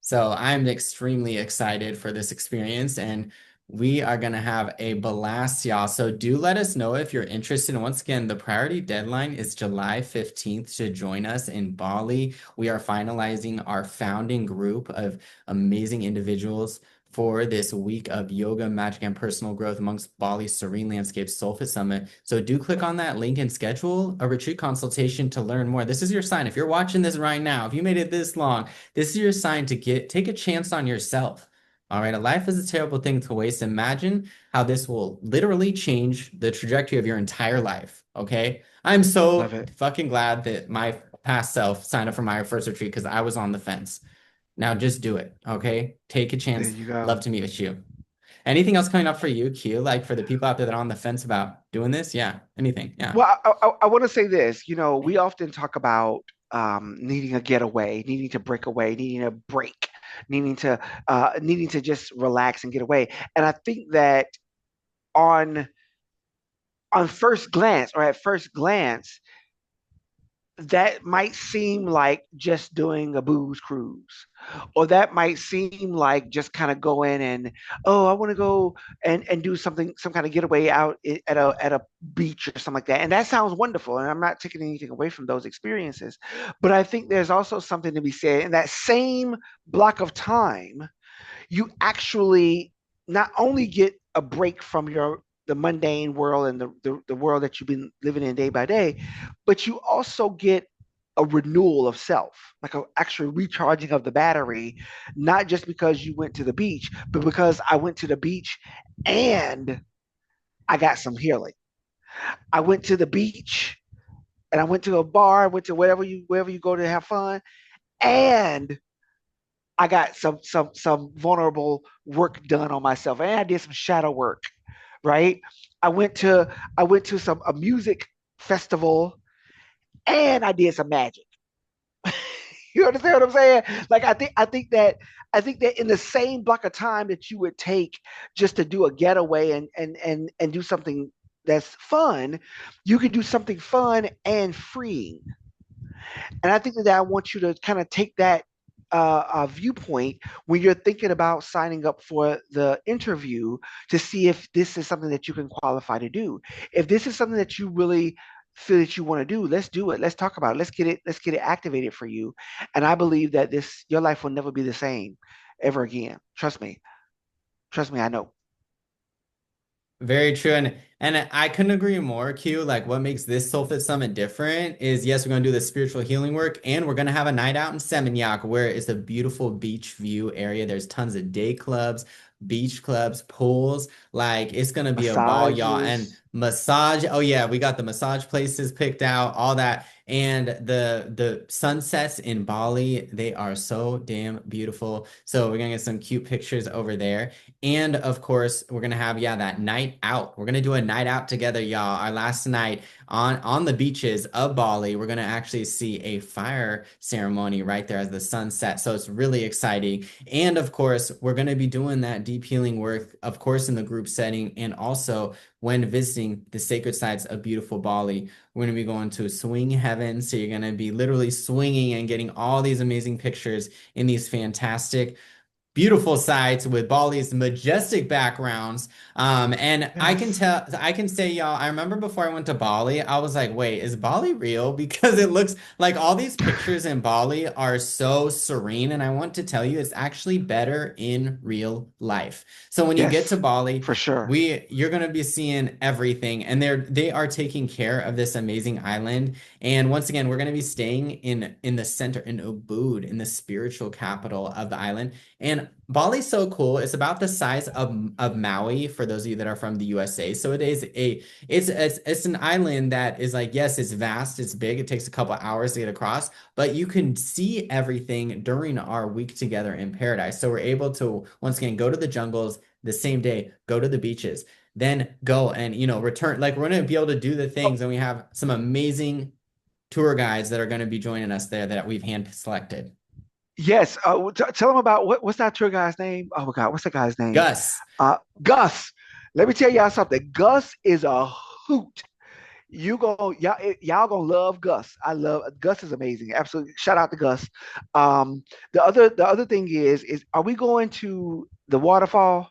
So I'm extremely excited for this experience and we are going to have a blast, y'all. So do let us know if you're interested. And once again, the priority deadline is July 15th to join us in Bali. We are finalizing our founding group of amazing individuals for this week of yoga, magic, and personal growth amongst Bali's serene landscapes Soulfit Summit. So do click on that link and schedule a retreat consultation to learn more. This is your sign. If you're watching this right now, if you made it this long, this is your sign to take a chance on yourself. All right, a life is a terrible thing to waste. Imagine how this will literally change the trajectory of your entire life. Okay. I'm Love so it. fucking glad that my past self signed up for my first retreat because I was on the fence. Now just do it. Okay. Take a There chance. you Love go. to meet with you. Anything else coming up for you, Q? Like for the people out there that are on the fence about doing this? Yeah, anything. Yeah. Well, I want to say this. We often talk about needing a getaway, needing to break away, needing a break, needing to just relax and get away. And I think that on first glance, or at first glance, that might seem like just doing a booze cruise, or that might seem like just kind of going and, oh, I want to go and do something, some kind of getaway out at a beach or something like that. And that sounds wonderful. And I'm not taking anything away from those experiences. But I think there's also something to be said in that same block of time. You actually not only get a break from the mundane world and the world that you've been living in day by day, but you also get a renewal of self, like a actual recharging of the battery, not just because you went to the beach, but because I went to the beach and I got some healing. I went to the beach and I went to a bar, I went to wherever you go to have fun, and I got some vulnerable work done on myself, and I did some shadow work. Right? I went to some a music festival, and I did some magic. You understand what I'm saying? Like I think that in the same block of time that you would take just to do a getaway and do something that's fun, you could do something fun and freeing. And I think that I want you to kind of take that viewpoint when you're thinking about signing up for the interview, to see if this is something that you can qualify to do. If this is something that you really feel that you want to do, let's do it. Let's talk about it. Let's get it activated for you. And I believe that your life will never be the same ever again. Trust me. Trust me, I know. Very true. And I couldn't agree more, Q. Like what makes this Soulfit Summit different is yes, we're gonna do the spiritual healing work and we're gonna have a night out in Seminyak where it's a beautiful beach view area. There's tons of day clubs, beach clubs, pools. Like it's gonna be a ball, y'all. And Massages. massage. Oh yeah, we got the massage places picked out, all that. And the sunsets in Bali, they are so damn beautiful. So we're gonna get some cute pictures over there. And of course, we're gonna have, yeah, that night out. We're gonna do a night out together, y'all. Our last night on the beaches of Bali. We're gonna actually see a fire ceremony right there as the sun sets. So it's really exciting. And of course, we're gonna be doing that deep healing work, of course, in the group setting, and also when visiting the sacred sites of beautiful Bali. We're gonna be going to swing heaven. So you're gonna be literally swinging and getting all these amazing pictures in these fantastic beautiful sites with Bali's majestic backgrounds. And Yes. I can say, y'all, I remember before I went to Bali, I was like, wait, is Bali real? Because it looks like all these pictures in Bali are so serene. And I want to tell you, it's actually better in real life. So when you get to Yes, Bali, for sure. you're gonna be seeing everything, and they are taking care of this amazing island. And once again, we're gonna be staying in the center in Ubud, in the spiritual capital of the island. And Bali's so cool. It's about the size of Maui for those of you that are from the USA. So it is it's an island that is like, yes, it's vast, it's big, it takes a couple hours to get across, but you can see everything during our week together in paradise. So we're able to once again go to the jungles the same day, go to the beaches, then go and return. Like we're gonna be able to do the things, and we have some amazing tour guides that are going to be joining us there that we've hand selected. Yes. Tell them about what's that tour guy's name? Oh my God, what's the guy's name? Gus. Gus. Let me tell y'all something. Gus is a hoot. Y'all gonna love Gus. I love Gus is amazing. Absolutely. Shout out to Gus. The other thing is are we going to the waterfall?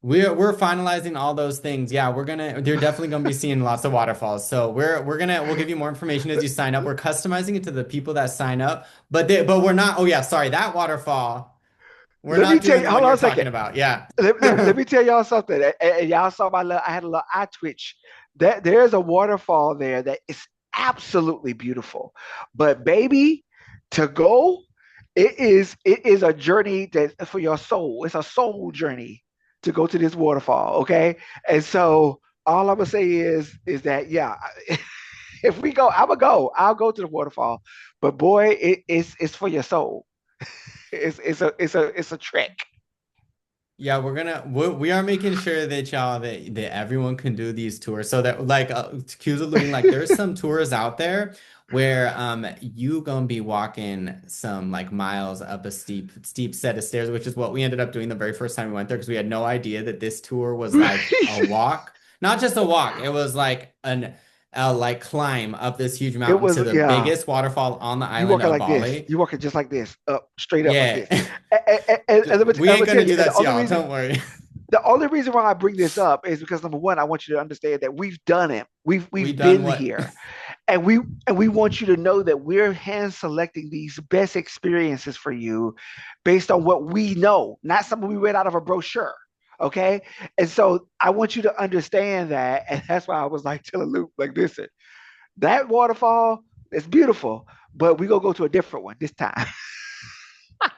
We're finalizing all those things. Yeah, they're definitely gonna be seeing lots of waterfalls. So we'll give you more information as you sign up. We're customizing it to the people that sign up, but we're not, oh yeah, sorry, that waterfall, we're Let me not tell doing you. the Hold one on you're a second. talking about. Yeah. Let me tell y'all something. And y'all saw I had a little eye twitch. There's a waterfall there that is absolutely beautiful. But baby, to go, it is a journey that for your soul. It's a soul journey to go to this waterfall. Okay, and so all I'm gonna say is that yeah, if we go, I'm gonna go. I'll go to the waterfall. But boy, it's for your soul. It's a trek. Yeah, we are making sure that that everyone can do these tours so that like Q's alluding like there's some tours out there where you gonna be walking some like miles up a steep set of stairs, which is what we ended up doing the very first time we went there because we had no idea that this tour was like a walk, not just a walk. It was like a like climb up this huge It mountain to was, the yeah. biggest waterfall on the You island walking of like this. Bali. You walking just like this, up, straight up like Yeah. this. And We let me ain't tell gonna you, do that to y'all, don't worry. the only reason why I bring this up is because number one, I want you to understand that we've done it. We We've done been what here, and we want you to know that we're hand selecting these best experiences for you based on what we know, not something we read out of a brochure. Okay, and so I want you to understand that, and that's why I was like telling Luke, like, listen, that waterfall is beautiful, but we gonna go to a different one this time.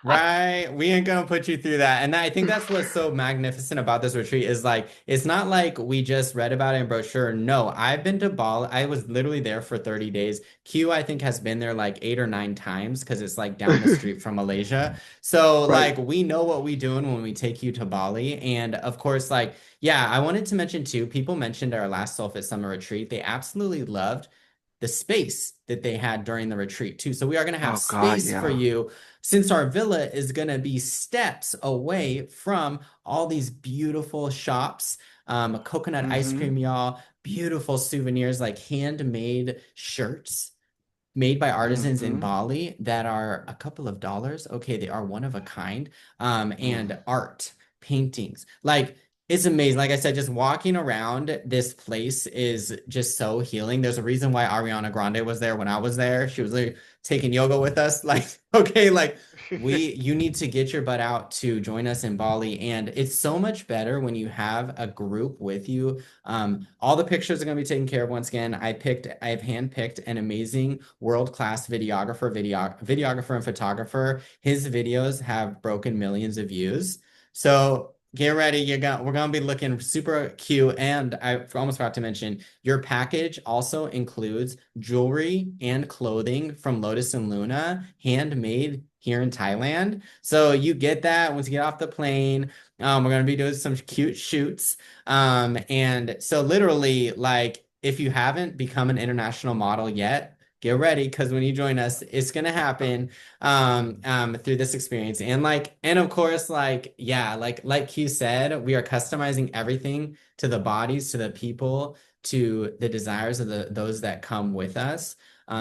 Right, we ain't gonna put you through that. And I think that's what's so magnificent about this retreat is like it's not like we just read about it in brochure. No, I've been to Bali. I was literally there for 30 days. Q, I think, has been there like 8 or 9 times because it's like down the street from Malaysia. So Right. like we know what we doing when we take you to Bali. And of course, like, yeah, I wanted to mention too, people mentioned our last Soulfit Summer retreat. They absolutely loved the space that they had during the retreat too. So we are going to have Oh God, space for yeah. you since our villa is going to be steps away from all these beautiful shops, coconut ice Mm-hmm. cream, y'all, beautiful souvenirs like handmade shirts made by artisans in Mm-hmm. Bali that are a couple of dollars. Okay, they are one of a kind. Mm. And art, paintings. Like it's amazing. Like I said, just walking around this place is just so healing. There's a reason why Ariana Grande was there when I was there. She was like taking yoga with us. Like, okay, like you need to get your butt out to join us in Bali. And it's so much better when you have a group with you. All the pictures are going to be taken care of once again. I've handpicked an amazing world-class videographer and photographer. His videos have broken millions of views. So get ready. We're gonna be looking super cute. And I almost forgot to mention, your package also includes jewelry and clothing from Lotus and Luna, handmade here in Thailand. So you get that once you get off the plane. We're gonna be doing some cute shoots. And so literally, like, if you haven't become an international model yet, get ready because when you join us, it's gonna happen through this experience. And of course, like, yeah, like Q said, we are customizing everything to the bodies, to the people, to the desires of those that come with us.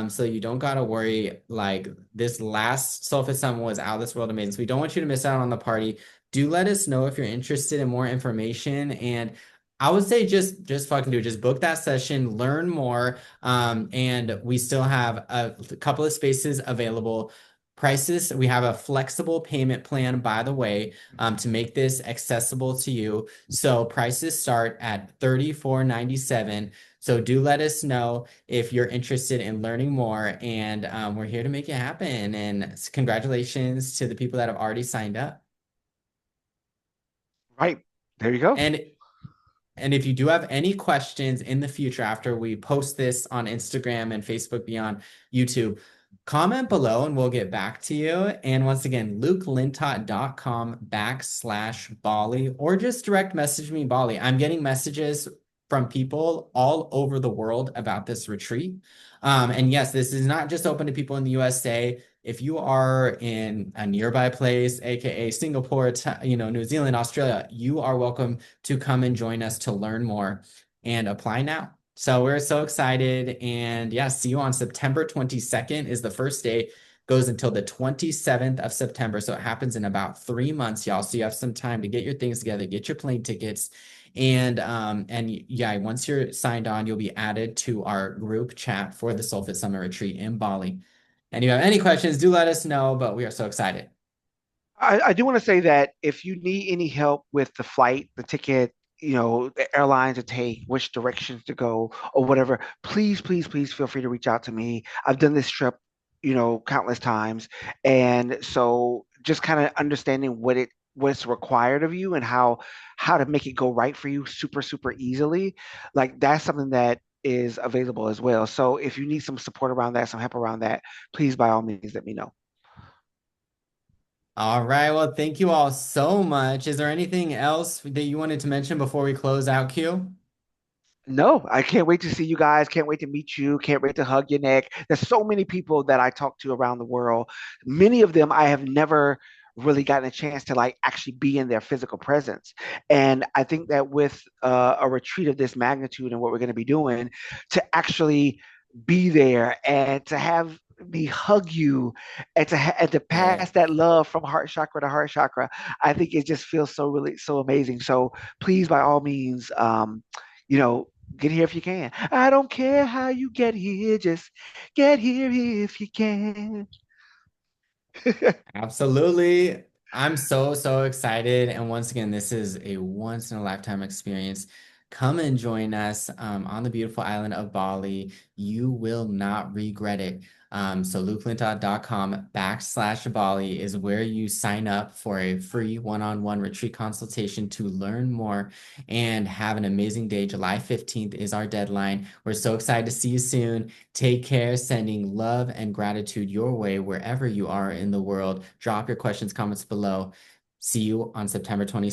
So you don't gotta worry. Like this last Soulfit Summit was out of this world amazing. So we don't want you to miss out on the party. Do let us know if you're interested in more information. And I would say just fucking do it. Just book that session, learn more. And we still have a couple of spaces available. Prices, we have a flexible payment plan, by the way, to make this accessible to you. So prices start at $34.97. So do let us know if you're interested in learning more. And we're here to make it happen. And congratulations to the people that have already signed up. Right. There you go. And And if you do have any questions in the future after we post this on Instagram and Facebook beyond YouTube, comment below and we'll get back to you. And once again, lukelintott.com/Bali or just direct message me Bali. I'm getting messages from people all over the world about this retreat. And yes, this is not just open to people in the USA. If you are in a nearby place, aka Singapore, New Zealand, Australia, you are welcome to come and join us to learn more and apply now. So we're so excited. And yeah, see you on September 22nd is the first day, goes until the 27th of September. So it happens in about 3 months, y'all. So you have some time to get your things together, get your plane tickets. And yeah, once you're signed on, you'll be added to our group chat for the Soulfit Summer Retreat in Bali. And if you have any questions, do let us know, but we are so excited. I do want to say that if you need any help with the flight, the ticket, the airline to take, which directions to go, or whatever, please, please, please feel free to reach out to me. I've done this trip, countless times, and so just kind of understanding what's required of you and how to make it go right for you super, super easily, like that's something that is available as well. So if you need some support around that, some help around that, please by all means let me know. All right. Well, thank you all so much. Is there anything else that you wanted to mention before we close out, Q? No, I can't wait to see you guys. Can't wait to meet you. Can't wait to hug your neck. There's so many people that I talk to around the world. Many of them I have never really gotten a chance to like actually be in their physical presence. And I think that with a retreat of this magnitude and what we're going to be doing, to actually be there and to have me hug you and and to pass Yeah, that love from heart chakra to heart chakra, I think it just feels so really so amazing. So please, by all means, you know, get here if you can. I don't care how you get here, just get here if you can. absolutely. I'm so, so excited. And once again, this is a once in a lifetime experience. Come and join us on the beautiful island of Bali. You will not regret it. So lukelintodd.com/Bali is where you sign up for a free one-on-one retreat consultation to learn more and have an amazing day. July 15th is our deadline. We're so excited to see you soon. Take care, sending love and gratitude your way wherever you are in the world. Drop your questions, comments below. See you on September 26th.